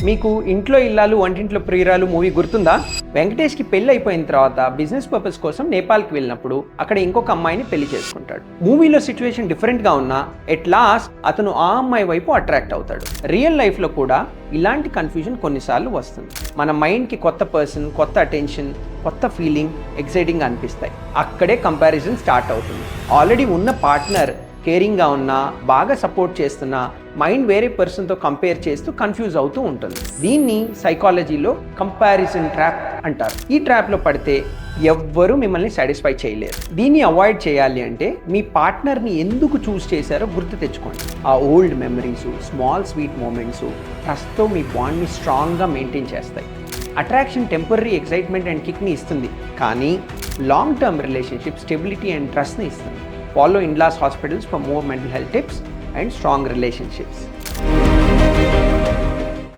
మీకు ఇంట్లో ఇల్లాలు వంటింట్లో ప్రియురాలు మూవీ గుర్తుందా? వెంకటేష్కి పెళ్లి అయిపోయిన తర్వాత బిజినెస్ పర్పస్ కోసం నేపాల్కి వెళ్ళినప్పుడు అక్కడ ఇంకొక అమ్మాయిని పెళ్లి చేసుకుంటాడు. మూవీలో సిచ్యువేషన్ డిఫరెంట్గా ఉన్నా ఎట్ లాస్ట్ అతను ఆ అమ్మాయి వైపు అట్రాక్ట్ అవుతాడు. రియల్ లైఫ్లో కూడా ఇలాంటి కన్ఫ్యూజన్ కొన్నిసార్లు వస్తుంది. మన మైండ్కి కొత్త పర్సన్, కొత్త అటెన్షన్, కొత్త ఫీలింగ్, ఎక్సైటింగ్గా అనిపిస్తాయి. అక్కడే కంపారిజన్ స్టార్ట్ అవుతుంది. ఆల్రెడీ ఉన్న పార్ట్నర్ కేరింగ్గా ఉన్నా, బాగా సపోర్ట్ చేస్తున్నా మైండ్ వేరే పర్సన్తో కంపేర్ చేస్తూ కన్ఫ్యూజ్ అవుతూ ఉంటుంది. దీన్ని సైకాలజీలో కంపారిజన్ ట్రాప్ అంటారు. ఈ ట్రాప్లో పడితే ఎవ్వరూ మిమ్మల్ని సాటిస్ఫై చేయలేరు. దీన్ని అవాయిడ్ చేయాలి అంటే మీ పార్ట్నర్ని ఎందుకు చూస్ చేశారో గుర్తు తెచ్చుకోండి. ఆ old memories, small sweet moments ట్రస్ట్తో మీ బాండ్ని స్ట్రాంగ్గా మెయింటైన్ చేస్తాయి. అట్రాక్షన్ టెంపరీ ఎక్సైట్మెంట్ అండ్ కిక్ని ఇస్తుంది, కానీ long term relationship stability and ట్రస్ట్ని ఇస్తుంది. Follow Indlas Hospitals for more mental health tips and strong relationships.